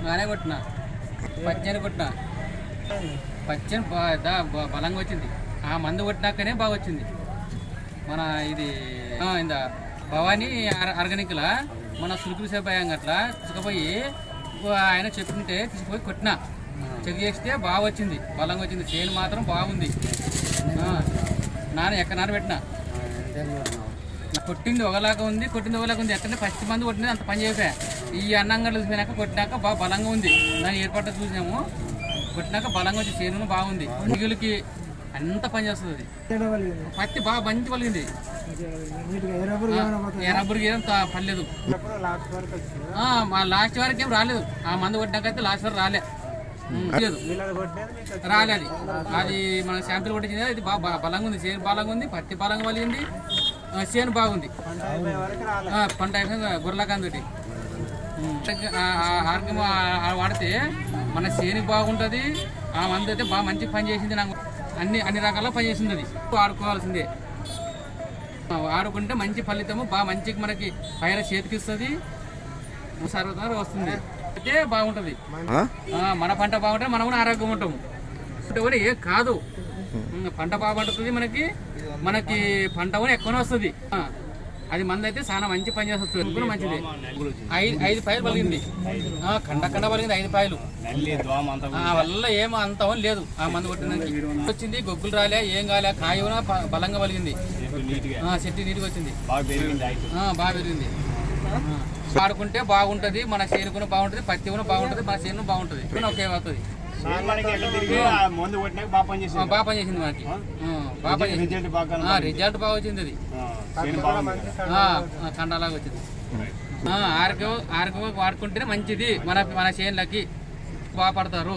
నానే కొట్టినా పచ్చని కొట్టినా పచ్చని బలంగా వచ్చింది. ఆ మందు కొట్టినాకనే బాగా వచ్చింది. మన ఇది ఇంత భవానీ ఆర్గానిక్ల మన సులుకులు సేపాయం అట్లా తీసుకుపోయి ఆయన చెప్తుంటే తీసుకుపోయి కొట్టినా చెక్ చేస్తే బాగా వచ్చింది, బలంగా వచ్చింది. చేను మాత్రం బాగుంది. ఎక్కడ నానబెట్టినా కొట్టింది ఒకలాగా ఉంది, ఎక్కడంటే ఫస్ట్ మంది కొట్టినది అంత పని చేసా. ఈ అన్నంగడ్డలు చూసినాక కొట్టినాక బాగా బలంగా ఉంది. దాన్ని ఏర్పాటు చూసినాము, కొట్టినాక బలంగా వచ్చి చేను బాగుంది. మిగులుకి అంత పని చేస్తుంది. పత్తి బాగా మంచి పలిగింది. రబ్బర్కి ఏం పర్లేదు. మా లాస్ట్ వరకు ఏం రాలేదు. ఆ మందు కొట్టినాకైతే లాస్ట్ వరకు రాలేదు. అది మన శాంపిల్ కొట్టింది. ఇది బాగా బలంగా ఉంది, చేను బలంగా ఉంది, పత్తి బలంగా పలిగింది, చేను బాగుంది. పంట అయిపోయింది. గొర్రెలకందటి ఆరోగ్యం వాడితే మన చేను బాగుంటుంది. ఆ మందు అయితే బాగా మంచి పని చేసింది. నాకు అన్ని రకాల పని చేసింది. అది వాడుకోవాల్సిందే. వాడుకుంటే మంచి ఫలితము బాగా మంచి మనకి పైన చేతికిస్తుంది, సర్వతంగా వస్తుంది. అయితే బాగుంటుంది. మన పంట బాగుంటే మనం కూడా ఆరోగ్యం ఉంటాము. కూడా ఏం కాదు, పంట బాగుంటుంది. మనకి పంట కూడా ఎక్కువనే వస్తుంది. అది మంది అయితే చాలా మంచి పని చేస్తుంది. మంచిది. 5 పాయలు పలిగింది. కండ పలిగింది 5 పాయలు. వల్ల ఏమో అంత లేదు. ఆ మందు కొట్టినానికి వచ్చింది. గొగ్గులు రాలే, ఏం కాలే. కాయ కూడా బలంగా పలిగింది. చెట్టు నీటికి వచ్చింది, బాగా పెరిగింది. వాడుకుంటే బాగుంటది. మన చేను కూడా బాగుంటది, పత్తి కూడా బాగుంటది, మన చేను బాగుంటది. ఒకే అవుతుంది. బాగా పనిచేసింది. మనకి రిజల్ట్ బాగా వచ్చింది. అది కండలాగా వచ్చింది. ఆరోగ్యం వాడుకుంటేనే మంచిది. మన చేనులకి బాగుపడతారు.